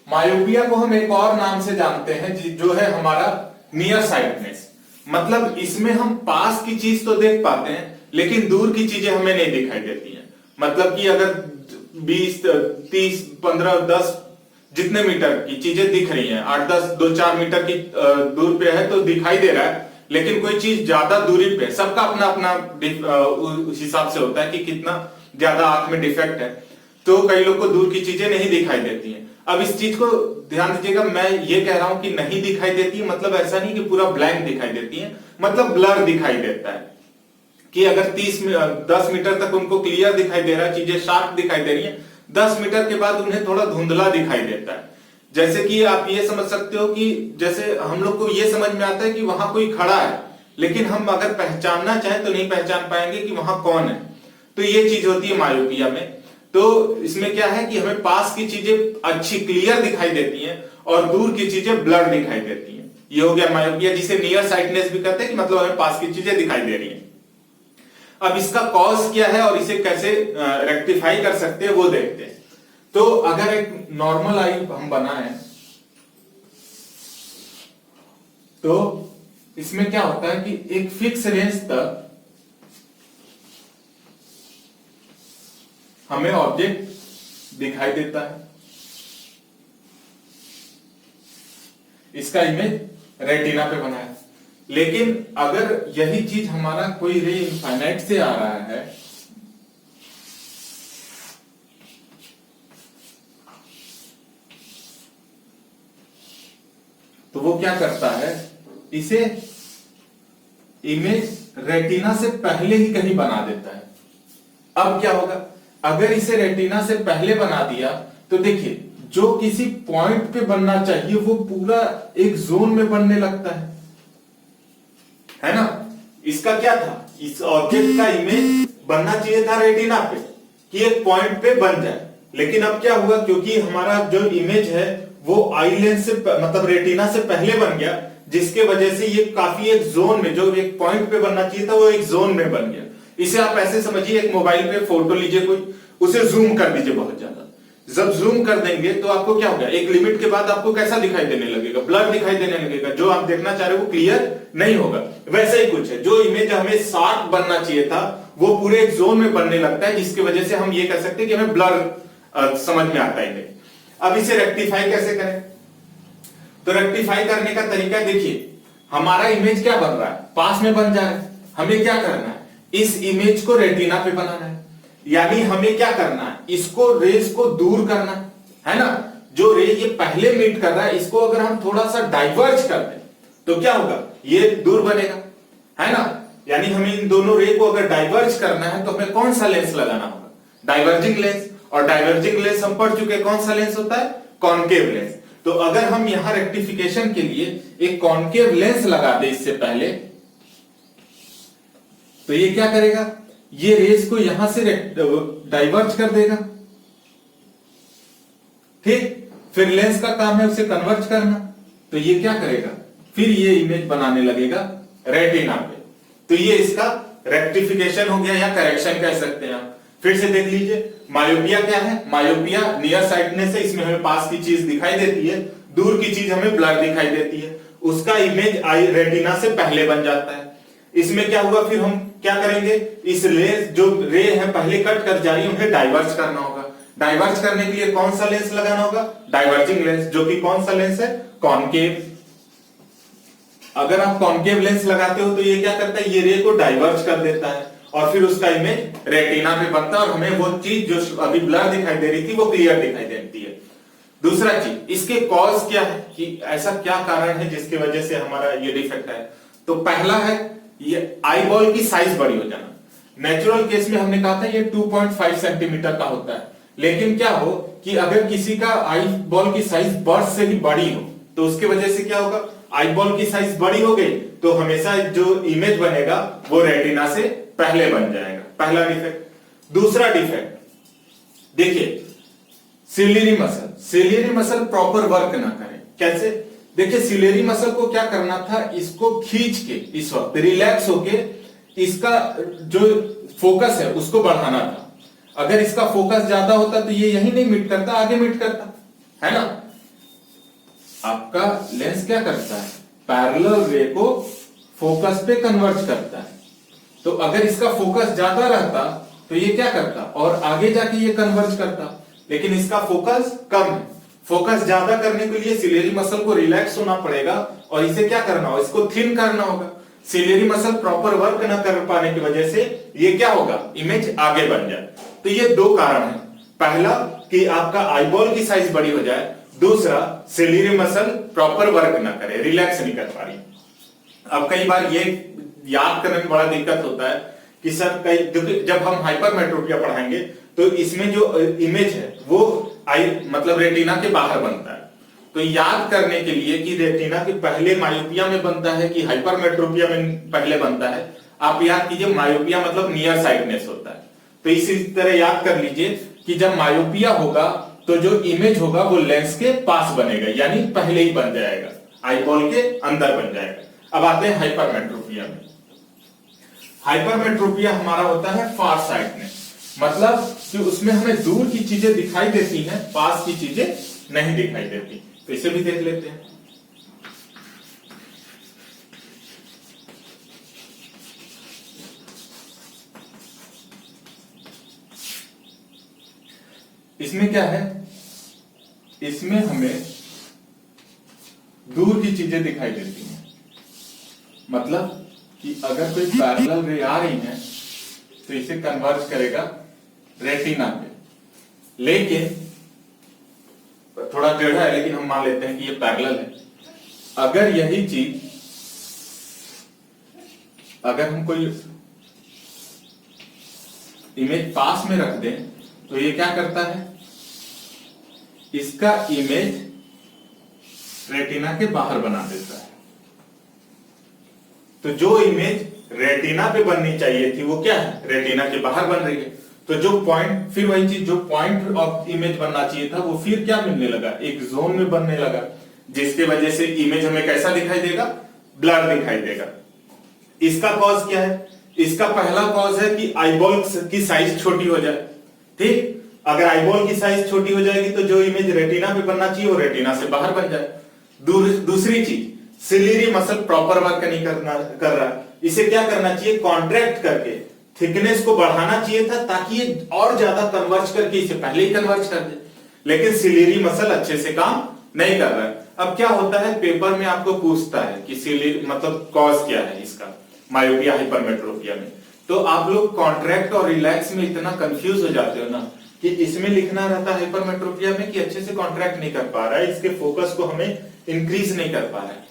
मायोपिया को हम एक और नाम से जानते हैं जो है हमारा नियर साइटनेस। मतलब इसमें हम पास की चीज तो देख पाते हैं लेकिन दूर की चीजें हमें नहीं दिखाई देती हैं। मतलब कि अगर 20, 30, 15, 10 जितने मीटर की चीजें दिख रही हैं, 8, 10, 2-4 मीटर की दूर पे है तो दिखाई दे रहा है, लेकिन कोई चीज ज्यादा दूरी पे, सबका अपना अपना हिसाब से होता है कि कितना ज्यादा आंख में डिफेक्ट है। तो कई लोग को दूर की चीजें नहीं दिखाई देती हैं। अब इस चीज को ध्यान दीजिएगा, मैं ये कह रहा हूं कि नहीं दिखाई देती है मतलब ऐसा नहीं कि पूरा ब्लैंक दिखाई देती है, मतलब ब्लर दिखाई देता है कि अगर 10 मीटर तक उनको क्लियर दिखाई दे रहा है, चीजें शार्प दिखाई दे रही है, 10 मीटर के बाद उन्हें थोड़ा धुंधला दिखाई देता है। जैसे कि आप ये समझ सकते हो कि जैसे हम लोग को ये समझ में आता है कि वहां कोई खड़ा है, लेकिन हम अगर पहचानना चाहें तो नहीं पहचान पाएंगे कि वहां कौन है। तो ये चीज होती है मायोपिया में। तो इसमें क्या है कि हमें पास की चीजें अच्छी क्लियर दिखाई देती हैं और दूर की चीजें ब्लर दिखाई देती हैं। ये हो गया मायोपिया, जिसे नियर साइटनेस भी कहते हैं, कि मतलब हमें पास की चीजें दिखाई दे रही हैं। अब इसका कॉज क्या है और इसे कैसे रेक्टिफाई कर सकते हैं वो देखते हैं। तो अगर एक नॉर्मल आई हम बनाएं तो इसमें क्या होता है कि एक फिक्स रेंज तक हमें ऑब्जेक्ट दिखाई देता है। इसका इमेज रेटिना पे बना है। लेकिन अगर यही चीज हमारा कोई रे इनफाइनाइट से आ रहा है तो वो क्या करता है, इसे इमेज रेटिना से पहले ही कहीं बना देता है। अब क्या होगा, अगर इसे रेटिना से पहले बना दिया तो देखिए जो किसी पॉइंट पे बनना चाहिए वो पूरा एक जोन में बनने लगता है ना। इसका क्या था, इस ऑब्जेक्ट का इमेज बनना चाहिए था रेटिना पे कि एक पॉइंट पे बन जाए। लेकिन अब क्या हुआ, क्योंकि हमारा जो इमेज है वो आई लेंस से मतलब रेटिना से पहले बन गया, जिसके वजह से ये काफी एक जोन में, जो एक पॉइंट पे बनना चाहिए था वो एक जोन में बन गया। इसे आप ऐसे समझिए, एक मोबाइल पे फोटो लीजिए कोई, उसे जूम कर दीजिए बहुत ज्यादा। जब जूम कर देंगे तो आपको क्या होगा, एक लिमिट के बाद आपको कैसा दिखाई देने लगेगा, ब्लर दिखाई देने लगेगा, जो आप देखना चाह रहे हो वो क्लियर नहीं होगा। वैसे ही कुछ है, जो इमेज हमें शार्प बनना चाहिए था वो पूरे एक जोन में बनने लगता है, जिसकी वजह से हम ये कह सकते हैं कि हमें ब्लर समझ में आता है। अब इसे रेक्टिफाई कैसे करें, तो रेक्टिफाई करने का तरीका देखिए, हमारा इमेज क्या बन रहा है, पास में बन जा रहा है। हमें क्या करना है, इस इमेज को रेटिना पे बनाना है, यानी हमें क्या करना है, इसको रेस को दूर करना है ना। जो रे ये पहले मीट कर रहा है, इसको अगर हम थोड़ा सा डाइवर्ज कर दें तो क्या होगा, ये दूर बनेगा, है ना। यानी हमें इन दोनों रे को अगर डाइवर्ज करना है तो हमें कौन सा लेंस लगाना होगा, डाइवर्जिंग लेंस। और डाइवर्जिंग लेंस हम पढ़ चुके, कौन सा लेंस होता है, कॉनकेव लेंस। तो अगर हम यहां रेक्टिफिकेशन के लिए एक कॉनकेव लेंस लगा दे इससे पहले, तो ये क्या करेगा, ये रेस को यहां से डाइवर्ज कर देगा, ठीक। फिर लेंस का काम है उसे कन्वर्ज करना, तो ये क्या करेगा, फिर ये इमेज बनाने लगेगा रेटिना पे। तो ये इसका रेक्टिफिकेशन हो गया या करेक्शन कह सकते हैं आप। फिर से देख लीजिए, मायोपिया क्या है, मायोपिया नियर साइटनेस है, इसमें हमें पास की चीज दिखाई देती है, दूर की चीज हमें ब्लर दिखाई देती है। उसका इमेज आई रेटिना से पहले बन जाता है। इसमें क्या हुआ, फिर हम क्या करेंगे, इस लेंस जो रे है पहले कट कर जा रही है उन्हें डाइवर्ज करना होगा। डाइवर्ज करने के लिए कौन सा लेंस लगाना होगा, डाइवर्जिंग लेंस, जो कि कौन सा लेंस है, कॉनकेव। अगर आप कॉनकेव लेंस लगाते हो तो ये क्या करता है, ये रे को डाइवर्ज कर देता है और फिर उसका इमेज रेटिना पे बनता है और हमें वो चीज जो अभी ब्लर दिखाई दे रही थी वो क्लियर दिखाई देती है। दूसरा चीज, इसके कॉज क्या है, कि ऐसा क्या कारण है जिसकी वजह से हमारा ये डिफेक्ट है। तो पहला है ये आई बॉल की साइज बड़ी हो जाना। नेचुरल केस में हमने कहा था ये 2.5 सेंटीमीटर का होता है, लेकिन क्या हो कि अगर किसी का आई बॉल की साइज बर्थ से भी बड़ी हो तो उसकी वजह से क्या होगा, आई बॉल की साइज बड़ी हो गई तो हमेशा जो इमेज बनेगा वो रेटिना से पहले बन जाएगा, पहला डिफेक्ट। दूसरा डिफेक्ट देखिए, सिलियरी मसल प्रॉपर वर्क ना करे। कैसे, देखिए सिलियरी मसल को क्या करना था, इसको खींच के इस वक्त रिलैक्स होके इसका जो फोकस है उसको बढ़ाना था। अगर इसका फोकस ज्यादा होता तो ये यही नहीं मिट करता, आगे मिट करता, है ना। आपका लेंस क्या करता है, पैरेलल रे को फोकस पे कन्वर्ट करता है। तो अगर इसका फोकस ज्यादा रहता तो ये क्या करता और आगे जाके ये कन्वर्ज करता, लेकिन इसका फोकस कम है। फोकस ज्यादा करने के लिए सिलियरी मसल को रिलैक्स होना पड़ेगा और इसे क्या करना होगा, इसको थिन करना होगा। सिलियरी मसल प्रॉपर वर्क न कर पाने की वजह से ये क्या होगा, इमेज आगे बन जाए। तो ये दो कारण है, पहला कि आपका आईबॉल की साइज बड़ी हो जाए, दूसरा सिलियरी मसल प्रॉपर वर्क ना करे, रिलैक्स नहीं कर पा रही। अब कई बार ये याद करने में बड़ा दिक्कत होता है कि सर कई जब हम हाइपरमेट्रोपिया पढ़ाएंगे तो इसमें जो इमेज है वो आई मतलब रेटिना के बाहर बनता है। तो याद करने के लिए कि रेटिना के पहले मायोपिया में बनता है कि हाइपरमेट्रोपिया में पहले बनता है, आप याद कीजिए मायोपिया मतलब नियर साइटनेस होता है। तो इसी तरह याद कर लीजिए कि जब मायोपिया होगा तो जो इमेज होगा वो लेंस के पास बनेगा, यानी पहले ही बन जाएगा, आईबॉल के अंदर बन जाएगा। अब आते हैं हाइपरमेट्रोपिया में। हाइपरमेट्रोपिया हमारा होता है फार साइटनेस, मतलब कि उसमें हमें दूर की चीजें दिखाई देती हैं, पास की चीजें नहीं दिखाई देती। तो इसे भी देख लेते हैं। इसमें क्या है, इसमें हमें दूर की चीजें दिखाई देती हैं, मतलब कि अगर कोई पैरेलल रे आ रही है तो इसे कन्वर्ज करेगा रेटिना पे, लेकिन थोड़ा टेढ़ा है लेकिन हम मान लेते हैं कि ये पैरेलल है। अगर यही चीज अगर हम कोई इमेज पास में रख दें तो ये क्या करता है, इसका इमेज रेटिना के बाहर बना देता है। तो जो इमेज रेटिना पे बननी चाहिए थी वो क्या है, रेटिना के बाहर बन रही है। तो जो पॉइंट, फिर वही चीज, जो पॉइंट ऑफ इमेज बनना चाहिए था वो फिर क्या मिलने लगा, एक जोन में बनने लगा, जिसके वजह से इमेज हमें कैसा दिखाई देगा, ब्लर दिखाई देगा। इसका कॉज क्या है, इसका पहला कॉज है कि आईबॉल की साइज छोटी हो जाए। ठीक, अगर आईबॉल की साइज छोटी हो जाएगी तो जो इमेज रेटिना पे बनना चाहिए वो रेटिना से बाहर बन जाए। दूसरी चीज, सिलियरी मसल प्रॉपर वर्क नहीं कर रहा, इसे क्या करना चाहिए, कॉन्ट्रैक्ट करके थिकनेस को बढ़ाना चाहिए था ताकि ये और ज्यादा कन्वर्ज करके इसे पहले ही कन्वर्ज कर दे, लेकिन सिलियरी मसल अच्छे से काम नहीं कर रहा है। अब क्या होता है, पेपर में आपको पूछता है कि सिलियरी मतलब कॉज क्या है इसका मायोपिया हाइपरमेट्रोपिया में, तो आप लोग कॉन्ट्रैक्ट और रिलैक्स में इतना कंफ्यूज हो जाते हो ना कि इसमें लिखना रहता है हाइपरमेट्रोपिया में कि अच्छे से कॉन्ट्रैक्ट नहीं कर पा रहा है, इसके फोकस को हमें इंक्रीज नहीं कर पा रहा है,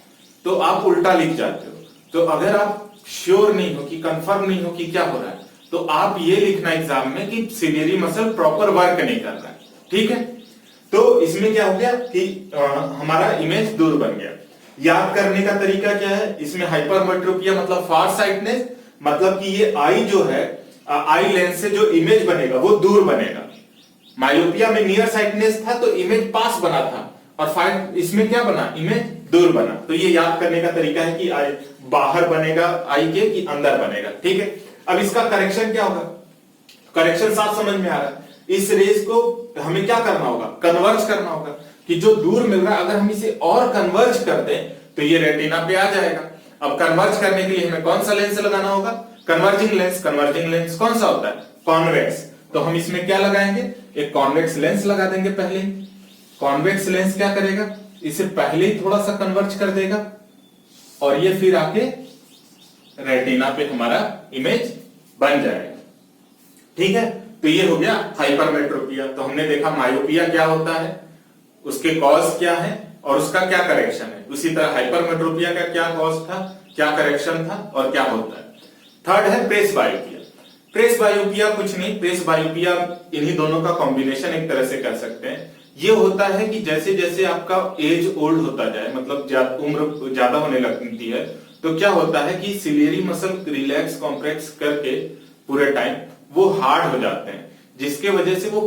तो आप उल्टा लिख जाते हो। तो अगर आप श्योर नहीं हो कि कंफर्म नहीं हो कि क्या हो रहा है, तो आप ये लिखना एग्जाम में कि सिलियरी मसल प्रॉपर वर्क नहीं कर रहा है। ठीक है, तो इसमें क्या हो गया कि हमारा इमेज दूर बन गया। याद करने का तरीका क्या है, इसमें हाइपरमेट्रोपिया मतलब फार साइटनेस, मतलब कि ये आई जो है, आई लेंस से जो इमेज बनेगा वो दूर बनेगा। मायोपिया में नियर साइटनेस था तो इमेज पास बना था, और इसमें क्या बना, इमेज दूर बना। तो ये याद करने का तरीका है कि आई बाहर बनेगा आई के कि अंदर बनेगा। ठीक है, अब इसका करेक्शन क्या होगा, करेक्शन साफ समझ में आ रहा है। इस रेस को हमें क्या करना होगा, कन्वर्ज करना होगा, कि जो दूर मिल रहा है अगर हम इसे और कन्वर्ज कर दें तो ये रेटिना पे आ जाएगा। अब कन्वर्ज करने के लिए हमें कौन सा लेंस लगाना होगा, कन्वर्जिंग लेंस। कन्वर्जिंग लेंस कौन सा होता है, कॉन्वेक्स। तो हम इसमें क्या लगाएंगे, एक कॉन्वेक्स लेंस लगा देंगे पहले। कॉन्वेक्स लेंस क्या करेगा, इसे पहले ही थोड़ा सा कन्वर्ज कर देगा और ये फिर आके रेटिना पे हमारा इमेज बन जाएगा। ठीक है, तो ये हो गया हाइपरमेट्रोपिया। तो हमने देखा मायोपिया क्या होता है, उसके कॉज क्या है और उसका क्या करेक्शन है। उसी तरह हाइपरमेट्रोपिया का क्या कॉज था, क्या करेक्शन था और क्या होता है। थर्ड है प्रेस बायोपिया। प्रेस बायोपिया कुछ नहीं, प्रेस बायोपिया इन्हीं दोनों का कॉम्बिनेशन एक तरह से कह सकते हैं। ये होता है कि जैसे जैसे आपका एज ओल्ड होता जाए, मतलब उम्र ज्यादा होने लगती है, तो क्या होता है कि सिलियरी मसल रिलैक्स कॉम्प्रेक्स करके पूरे टाइम वो हार्ड हो जाते हैं, जिसके वजह से वो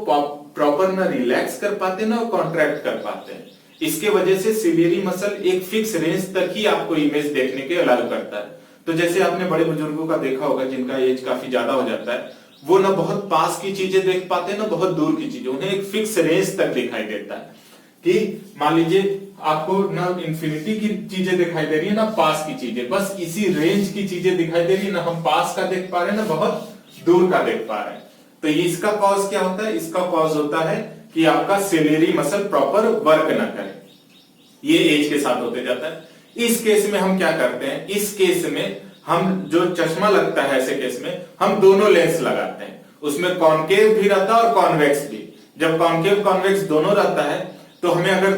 प्रॉपर ना रिलैक्स कर पाते ना कॉन्ट्रैक्ट कर पाते हैं। इसके वजह से सिलियरी मसल एक फिक्स रेंज तक ही आपको इमेज देखने के अलाउ करता है। तो जैसे आपने बड़े बुजुर्गों का देखा होगा जिनका एज काफी ज्यादा हो जाता है, वो ना बहुत पास की चीजें देख पाते हैं ना बहुत दूर की चीजें, उन्हें एक फिक्स रेंज तक दिखाई देता है। कि मान लीजिए आपको ना इंफिनिटी की चीजें दिखाई दे रही है ना पास की चीजें, बस इसी रेंज की चीजें दिखाई दे रही है, ना हम पास का देख पा रहे हैं ना बहुत दूर का देख पा रहे हैं। तो इसका कॉज क्या होता है, इसका कॉज होता है कि आपका सिलियरी मसल प्रॉपर वर्क ना करे, ये एज के साथ होते जाता है। इस केस में हम क्या करते हैं, इस केस में हम जो चश्मा लगता है ऐसे केस में हम दोनों लेंस लगाते हैं, उसमें कॉनकेव भी रहता है और कॉन्वेक्स भी। जब कॉनकेव कॉन्वेक्स दोनों रहता है तो हमें अगर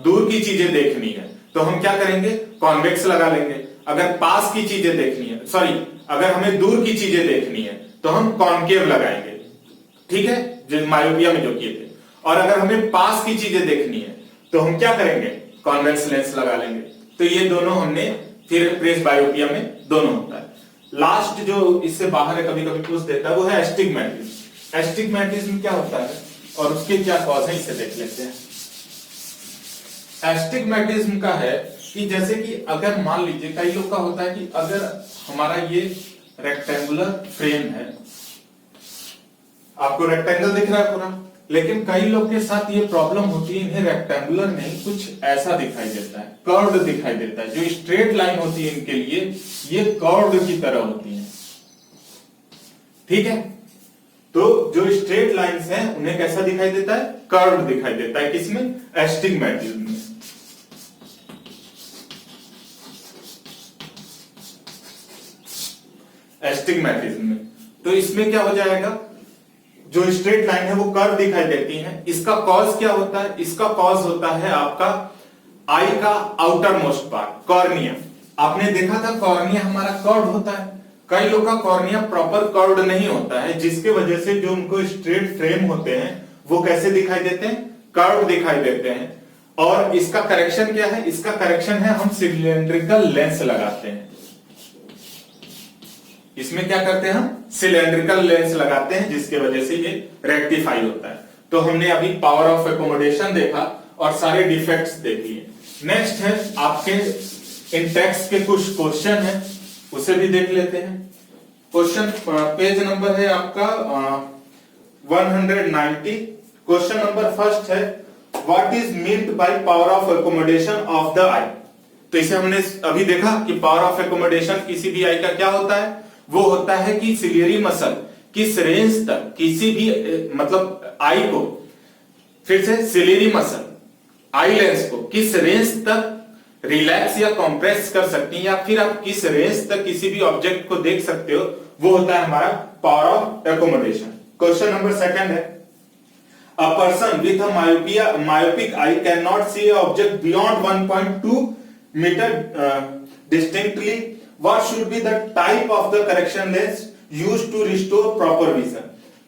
दूर की चीजें देखनी है तो हम क्या करेंगे, कॉन्वेक्स लगा लेंगे। अगर पास की चीजें देखनी है, सॉरी अगर हमें दूर की चीजें देखनी है तो हम कॉनकेव लगाएंगे। ठीक है, जो मायोपिया में जो किए थे। और अगर हमें पास की चीजें देखनी है तो हम क्या करेंगे, कॉन्वेक्स लेंस लगा लेंगे। तो ये दोनों हमने फिर प्रेस बायोपिया में दोनों होता है। लास्ट जो इससे बाहर है, कभी कभी पूछ देता है, वो है एस्टिग्मैटिज्म। एस्टिग्मेटिज्म क्या होता है और उसके क्या कॉज है, इसे देख लेते हैं। एस्टिग्मेटिज्म का है कि जैसे कि अगर मान लीजिए कई लोग का होता है कि अगर हमारा ये रेक्टेंगुलर फ्रेम है, आपको रेक्टेंगल दिख रहा है पूरा, लेकिन कई लोग के साथ ये प्रॉब्लम होती है, इन्हें रेक्टेंगुलर नहीं कुछ ऐसा दिखाई देता है, कर्व्ड दिखाई देता है। जो स्ट्रेट लाइन होती है इनके लिए ये कर्व्ड की तरह होती है, ठीक है। तो जो स्ट्रेट लाइंस हैं उन्हें कैसा दिखाई देता है, कर्व्ड दिखाई देता है। किसमें, एस्टिग्मेटिज्म में। एस्टिग्मेटिज्म में तो इसमें क्या हो जाएगा, जो स्ट्रेट लाइन है वो कर्व दिखाई देती है। इसका कॉज क्या होता है, इसका कॉज होता है आपका आई का आउटर मोस्ट पार्ट, कॉर्निया। आपने देखा था कॉर्निया हमारा कर्व होता है, कई लोग का कॉर्निया प्रॉपर कर्व्ड नहीं होता है, जिसके वजह से जो उनको स्ट्रेट फ्रेम होते हैं वो कैसे दिखाई देते हैं, कर्व दिखाई देते हैं। और इसका करेक्शन क्या है, इसका करेक्शन है हम सिलेंड्रिकल लेंस लगाते हैं। इसमें क्या करते हैं, हम सिलेंड्रिकल लेंस लगाते हैं, जिसके वजह से ये रेक्टिफाई होता है। तो हमने अभी पावर ऑफ एकोमोडेशन देखा और सारे डिफेक्ट्स देख लिए। नेक्स्ट है आपके इन टेक्स्ट के कुछ क्वेश्चन है, उसे भी देख लेते हैं। क्वेश्चन पेज नंबर है आपका 190। क्वेश्चन नंबर फर्स्ट है, what is meant by power of accommodation of the eye. तो इसे हमने अभी देखा कि पावर ऑफ एकोमोडेशन किसी भी आई का क्या होता है, वो होता है कि सिलियरी मसल किस रेंज तक किसी भी मतलब आई को, फिर से सिलियरी मसल आई लेंस को किस रेंज तक रिलैक्स या कंप्रेस कर सकती है, या फिर आप किस रेंज तक किसी भी ऑब्जेक्ट को देख सकते हो, वो होता है हमारा power of accommodation. Question number second है, a person with a myopic eye can not see a object beyond 1.2 metre distinctly, what should be the type of the correction lens used to restore proper vision.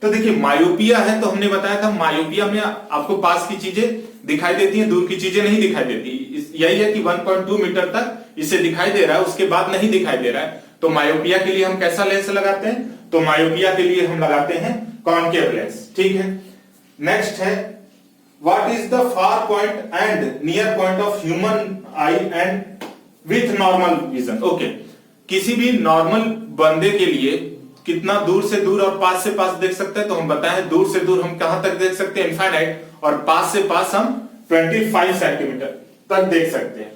तो देखिए myopia है, तो हमने बताया था myopia में आपको पास की चीजें दिखाई देती हैं, दूर की चीजें नहीं दिखाई देती। यही है कि 1.2 मीटर तक इसे दिखाई दे रहा है, उसके बाद नहीं दिखाई दे रहा है। तो मायोपिया के लिए हम कैसा लेंस लगाते हैं, तो मायोपिया के लिए हम लगाते हैं कॉनकेव लेंस, ठीक है। नेक्स्ट है, what is the far point and near point of human I and with normal vision. Okay, किसी भी नॉर्मल बंदे के लिए कितना दूर से दूर और पास से पास देख सकते हैं, तो हम बताएं दूर से दूर हम कहां तक देख सकते हैं, इनफाइनाइट, और पास से पास हम 25 सेंटीमीटर तक देख सकते हैं।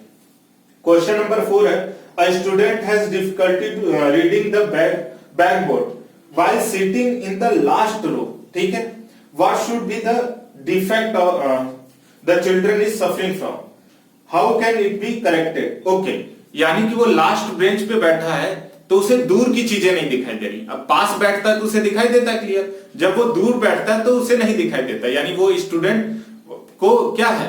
क्वेश्चन नंबर 4 है, a student has difficulty reading the backboard while sitting in the last row, ठीक है। What should be the defect the children is suffering from, how can it be corrected. Okay, यानी कि वो last bench पे बैठा है तो उसे दूर की चीजें नहीं दिखाई दे रही। अब पास बैठता है तो उसे दिखाई देता है क्लियर, जब वो दूर बैठता है तो उसे नहीं दिखाई देता, यानी वो स्टूडेंट को क्या है,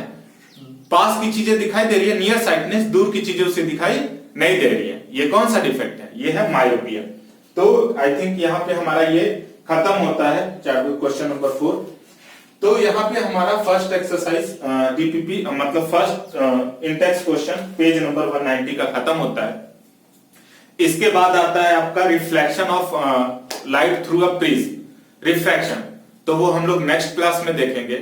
पास की चीजें दिखाई दे रही है, नियर साइटनेस, दूर की चीजें उसे दिखाई नहीं दे रही है। ये कौन सा डिफेक्ट है, ये है मायोपिया। तो आई थिंक यहाँ पे हमारा ये खत्म होता है चैप्टर क्वेश्चन नंबर 4। तो यहाँ पे हमारा फर्स्ट एक्सरसाइज डीपीपी मतलब first Intex question page number 190 का खत्म होता है। इसके बाद आता है आपका reflection of light through a prism, refraction, तो वो हम लोग नेक्स्ट क्लास में देखेंगे।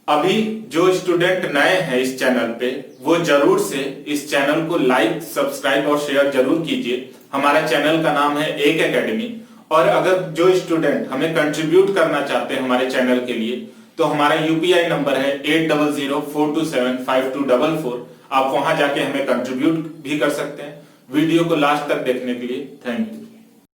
अभी जो स्टूडेंट नए हैं इस चैनल पे, वो जरूर से इस चैनल को लाइक, सब्सक्राइब और शेयर जरूर कीजिए। हमारा चैनल का नाम है एक एकेडमी। और अगर जो स्टूडेंट हमें कंट्रीब्यूट करना चाहते हैं हमारे चैनल के लिए, तो हमारा यूपीआई नंबर है 8004275244। आप वहां जाके हमें कंट्रीब्यूट भी कर सकते हैं। वीडियो को लास्ट तक देखने के लिए थैंक यू।